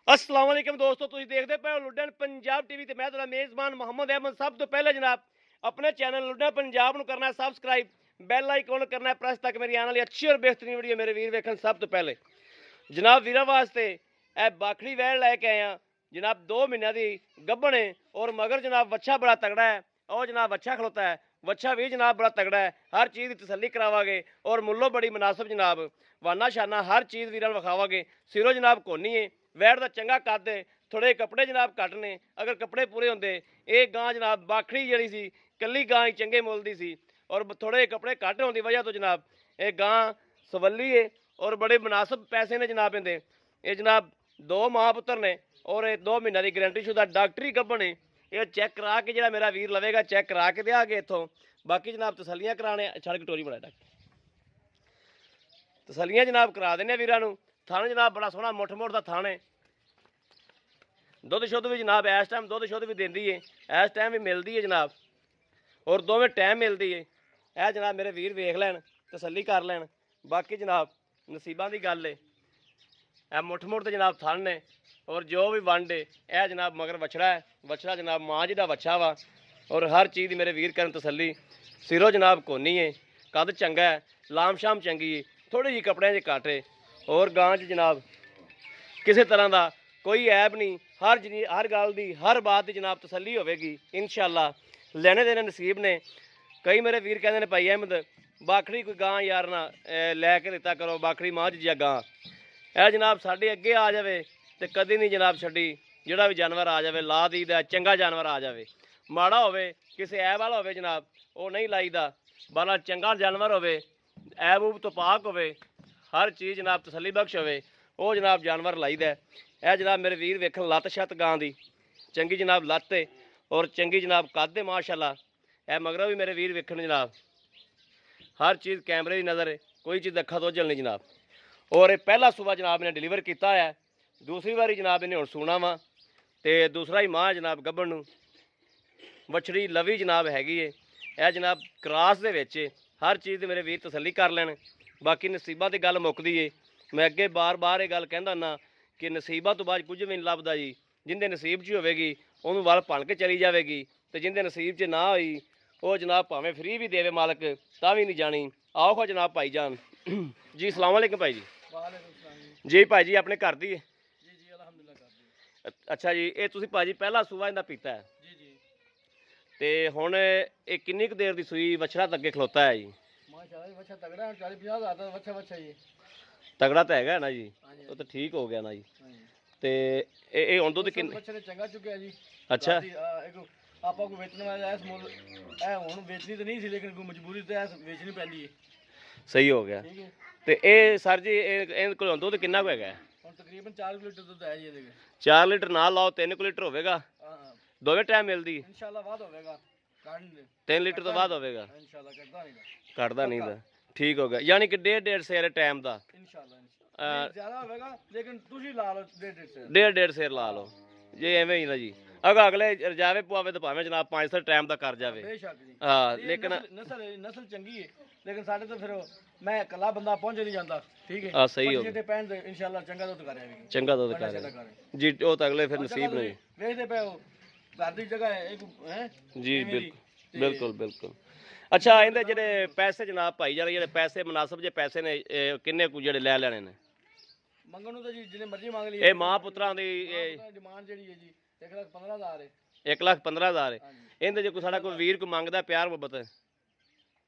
अस्सलाम वालेकुम दोस्तों, तुसीं देखदे पए हो लुड्डन पंजाब टीवी ते मैं तुहाडा मेज़बान मोहम्मद अहमद। सब तो पहले जनाब अपने चैनल लुड्डन पंजाब नूं करना है सबसक्राइब, बैल आइकन करना है प्रेस ताकि मेरी आने वाली अच्छी और बेहतरीन वीडियो मेरे वीर वेखन। सब तो पहले जनाब वीरां वास्ते ए बाखड़ी वैड़ लैके आए हैं जनाब। 2 महीनों की गब्बन है और मगर जनाब वच्छा बड़ा तगड़ा है। और जनाब वच्छा खलोता है, वच्छा भी जनाब बड़ा तगड़ा है। हर चीज़ की तसल्ली करावांगे और मुल्लों बड़ी मुनासिब जनाब। वाना शाना हर चीज़ वीरां नूं विखावांगे। सिरों जनाब कोनी है, वैड़ का चंगा कद है, थोड़े कपड़े जनाब घट ने। अगर कपड़े पूरे होंदे ये गां जनाब बाखड़ी जिहड़ी सी कल्ली गां ही चंगे मुल दी सी, और थोड़े कपड़े घट होने की वजह तो जनाब ये गां सवली है और बड़े मुनासिब पैसे ने जनाब इहदे। ये जनाब 2 मां पुत्र ने और 2 महीनों की गारंटी शुदा डॉक्टरी गब्बन है। ये चैक करा के जो मेरा वीर लवेगा चैक करा के देंगे इतों। बाकी जनाब तसलियां कराने छड़ कटोरी बना डॉक्टर तसलियां जनाब करा देने वीरां नूं। थाने जनाब बड़ा सोहना मुठ मुठ का थान है। दुध शुद्ध भी जनाब इस टाइम दुध शुद्ध भी देंदी है, इस टाइम भी मिलती है जनाब, और दोवें टाइम मिलती है। यह जनाब मेरे वीर वेख लैन तसल्ली कर लैन। बाकी जनाब नसीबां दी गल है। यह मुठ मुठ तो जनाब थन ने और जो भी वंड है यह जनाब मगर वछड़ा है। वछड़ा जनाब माँ जी का वच्छा वा और हर चीज़ मेरे वीर करन तसल्ली। सिरों जनाब कोनी है, कद चंगा है, लाम शाम चंगी है, थोड़ी जी कपड़े च घट है। और गां च जनाब किसी तरह का कोई ऐब नहीं। हर गल की हर बात की जनाब तसल्ली होगी इंशाअल्लाह। लेने देने नसीब ने। कई मेरे वीर कहते हैं भाई अहमद बाखड़ी कोई गां यार ना लैके दिता करो, बाखड़ी मां या गां। यह जनाब साढ़े अगे आ जाए तो कभी नहीं जनाब छड़ी। जोड़ा भी जानवर आ जाए ला दीदा, चंगा जानवर आ जाए। माड़ा हो किसी ऐब वाला हो जनाब वो नहीं लाईदा। बाला चंगा जानवर हो ऐब ऊब तो पाक हो, हर चीज़ जनाब तसल्ली बख्श हो जनाब जानवर लाईदा। यह जनाब मेरे वीर वेखन लत्त छत गां दी चंगी जनाब लत्त है और चंगी जनाब कद है माशाअल्लाह। यह मगरों भी मेरे वीर वेखन जनाब हर चीज़ कैमरे की नज़र है, कोई चीज़ अखा तो जल नहीं जनाब। और पहला सूबा जनाब ने डिलीवर किया है, दूसरी बारी जनाब इन्हें हुण सूना वा तो दूसरा ही माँ जनाब गब्बन नूं वछड़ी लवी जनाब हैगी है। यह जनाब क्रास दे विच हर चीज़ मेरे वीर तसल्ली कर लैन। बाकी नसीबां ते गल मुकदी है। मैं अगे बार बार ये गल कहंदा ना कि नसीबां तो बाद कुछ भी नहीं लभदा जी। जिंदे नसीब च होवेगी उन्होंने वल भन के चली जाएगी, तो जिंदे नसीब च ना हुई वो जनाब भावें फ्री भी देवे मालक तां भी नहीं जानी। आओ खो जनाब भाई जान जी। सलाम अलैकुम भाई जी। जी भाई जी अपने घर दी अच्छा जी। ये तुसीं भाजी पहला सूबा इहदा पीता है ते हुण ये किन्नी क देर दी सूई वछड़ा अगे खलोता है जी? तगड़ा तो है ना जी, वो तो ठीक हो गया ना जी। ते ये हुण दुध किन्ने चंगा चुके जी। अच्छा आपा को वेचने वाला इस मुल ए हुण वेचनी तो नहीं सी लेकिन कोई मजबूरी तो ऐस वेचनी पैंदी है। सही हो गया। ठीक है ते ये सर जी इहदे कोल दुध किन्ना को हैगा? हुण तकरीबन 4 लीटर दुध है जी ਇਹਦੇ 4 लीटर ना लाओ 3 लीटर होगा। हां दोवें टाइम मिलदी इंशाल्लाह बाद होगा। 3 लीटर तो बाद होगा। इंशाल्लाह करदा नहीं कटदा नहीं दा ठीक हो गया। यानी कि 1.5 सेर टाइम का इंशाल्लाह ज्यादा होगा लेकिन तुसी ला लो 1.5 1.5 सेर ला लो जे एवें ही ना जी। अगर अगले रजावे पवावे तो भावें जनाब 5 सेर टाइम का कर जावे। बेशक जी हाँ लेकिन नस्ल चंगी है लेकिन साढ़े तो फिर मैं कला बंदा पहुंच नहीं जाता। ठीक है हाँ सही हो जेटे पैन इंशाल्लाह चंगा दुध करेगा चंगा दुध करे जी। वो तो अगले फिर नसीब नहीं वेचदे पे हो घर दी जगह है एक हैं जी। बिल्कुल बिल्कुल बिल्कुल। अच्छा इहदे जेह्ड़े पैसे जनाब भाई जान जेह्ड़े पैसे मुनासिब जे पैसे ने किन्ने कु जेह्ड़े लै लैने ने? मंगण ਨੂੰ ਤਾਂ ਜੀ ਜਿੰਨੇ ਮਰਜ਼ੀ ਮੰਗ ਲਈ ਇਹ ਮਾਂ ਪੁੱਤਰਾਂ ਦੀ ਡਿਮਾਂਡ ਜਿਹੜੀ ਹੈ ਜੀ 1,15,000 ਹੈ। 1,15,000 ਇਹਦੇ ਜੇ ਕੋਈ ਸਾਡਾ ਕੋਈ ਵੀਰ ਕੋਈ ਮੰਗਦਾ ਪਿਆਰ ਮੁਹੱਬਤ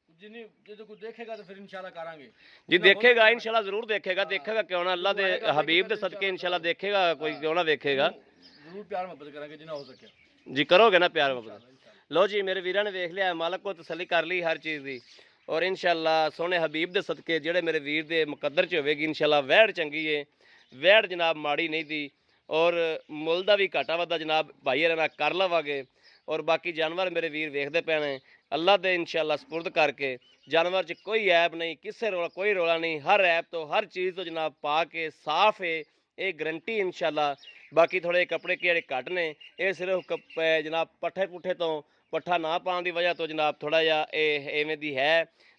ਜਿੰਨੀ ਜਦੋਂ ਕੋਈ ਦੇਖੇਗਾ ਤਾਂ ਫਿਰ ਇਨਸ਼ਾਅੱਲਾ ਕਰਾਂਗੇ जी। देखेगा इंशाल्लाह जरूर देखेगा, देखेगा क्यों ना अल्लाह दे हबीब दे सदके इंशाल्लाह देखेगा, कोई क्यों ना देखेगा। ਜ਼ਰੂਰ ਪਿਆਰ ਮੁਹੱਬਤ ਕਰਾਂਗੇ ਜਿੰਨਾ ਹੋ ਸਕੇ जी करोगे ना प्यार मुहब्बत। लो जी मेरे वीरां ने देख लिया, मालक को तसल्ली कर ली हर चीज़ की। और इंशाल्लाह सोने हबीब दे सदके जेड़े मेरे वीर दे मुकद्दर च होवेगी इंशाल्लाह वैड़ चंगी है। वैड़ जनाब माड़ी नहीं दी और मुल दा भी घाटा वादा जनाब भाई हराना कर लवांगे। और बाकी जानवर मेरे वीर वेखते पे ने अल्लाह दे इंशाल्लाह सपुर्द करके जानवर च कोई ऐब नहीं, किसे रोला कोई रोला नहीं। हर ऐब तो हर चीज़ तो जनाब पा के साफ है, ये गारंटी इंशाल्लाह। बाकी थोड़े कपड़े जेह्ड़े घट ने ये सिर्फ जनाब पट्ठे पुट्ठे तो पट्ठा ना पाने की वजह तो जनाब थोड़ा जिहा इवें दी है।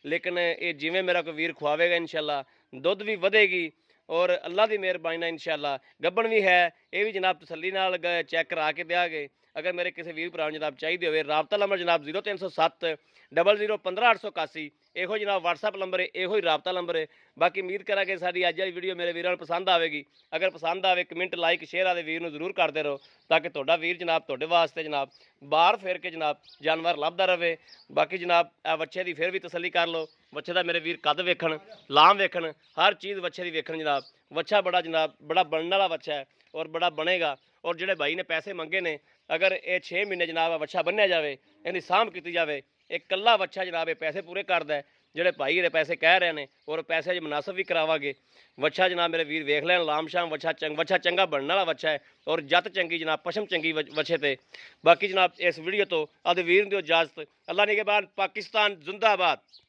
लेकिन ये जिवें मेरा कोई वीर खुआवेगा इंशाल्लाह दुध भी वधेगी और अल्लाह की मेहरबानी इंशाल्लाह गब्बन भी है। ਇਹ ਵੀ ਜਨਾਬ ਤਸੱਲੀ ਨਾਲ ਚੈੱਕ ਕਰਾ ਕੇ ਦਿਆਂਗੇ। ਅਗਰ ਮੇਰੇ ਕਿਸੇ ਵੀਰ ਭਰਾ ਨੂੰ ਜਨਾਬ ਚਾਹੀਦੀ ਹੋਵੇ, ਰਾਬਤਾ ਨੰਬਰ ਜਨਾਬ 0307 00 15881, ਇਹੋ ਜਨਾਬ WhatsApp ਨੰਬਰ ਹੈ, ਇਹੋ ਹੀ ਰਾਬਤਾ ਨੰਬਰ ਹੈ। ਬਾਕੀ ਉਮੀਦ ਕਰਾਂਗੇ ਸਾਡੀ ਅੱਜ ਵਾਲੀ ਵੀਡੀਓ ਮੇਰੇ ਵੀਰਾਂ ਨੂੰ ਪਸੰਦ ਆਵੇਗੀ। ਅਗਰ ਪਸੰਦ ਆਵੇ ਕਮੈਂਟ ਲਾਈਕ ਸ਼ੇਅਰ ਆਦੇ ਵੀਰ ਨੂੰ ਜ਼ਰੂਰ ਕਰਦੇ ਰਹੋ, ਤਾਂ ਕਿ ਤੁਹਾਡਾ ਵੀਰ ਜਨਾਬ ਤੁਹਾਡੇ ਵਾਸਤੇ ਜਨਾਬ ਬਾਹਰ ਫੇਰ ਕੇ ਜਨਾਬ ਜਾਨਵਰ ਲੱਭਦਾ ਰਹੇ। ਬਾਕੀ ਜਨਾਬ ਇਹ ਵੱਛੇ ਦੀ ਫਿਰ ਵੀ ਤਸੱਲੀ ਕਰ ਲਓ। ਵੱਛੇ ਦਾ ਮੇਰੇ ਵੀਰ ਕੱਦ ਵੇਖਣ, ਲਾਮ ਵੇਖਣ, ਹਰ ਚੀਜ਼ ਵੱਛੇ ਦੀ ਵੇਖਣ ਜਨਾਬ। ਵੱਛਾ ਬੜਾ ਜਨਾਬ ਬੜਾ ਬਣਨ ਵਾਲਾ ਵੱਛਾ ਹੈ ਔਰ ਬੜਾ ਬਣੇਗਾ। ਔਰ ਜਿਹੜੇ ਭਾਈ ਨੇ ਪੈਸੇ ਮੰਗੇ ਨੇ, ਅਗਰ ਇਹ 6 ਮਹੀਨੇ ਜਨਾਬ ਵੱਛਾ ਬੰਨਿਆ ਜਾਵੇ, ਇਹਦੀ ਸਾਂਭ ਕੀਤੀ ਜਾਵੇ, ਇਹ ਕੱਲਾ ਵੱਛਾ ਜਨਾਬ ਇਹ ਪੈਸੇ ਪੂਰੇ ਕਰਦਾ ਹੈ। ਜਿਹੜੇ ਭਾਈ ਇਹਦੇ ਪੈਸੇ ਕਹਿ ਰਹੇ ਨੇ ਔਰ ਪੈਸੇ 'ਚ ਮੁਨਾਸਬ ਵੀ ਕਰਾਵਾਂਗੇ। ਵੱਛਾ ਜਨਾਬ ਮੇਰੇ ਵੀਰ ਵੇਖ ਲੈਣ, ਲਾਮ ਸ਼ਾਮ ਵੱਛਾ ਚੰਗਾ ਬਣਨ ਵਾਲਾ ਵੱਛਾ ਹੈ ਔਰ ਜੱਤ ਚੰਗੀ ਜਨਾਬ, ਪਸ਼ਮ ਚੰਗੀ ਵੱਛੇ ਤੇ। ਬਾਕੀ ਜਨਾਬ ਇਸ ਵੀਡੀਓ ਤੋਂ ਆਪਦੇ ਵੀਰ ਨੂੰ ਦਿਓ ਇਜਾਜ਼ਤ। ਅੱਲਾ ਨਿਗਹਿਬਾਨ, ਪਾਕਿਸਤਾਨ ਜ਼ਿੰਦਾਬਾਦ।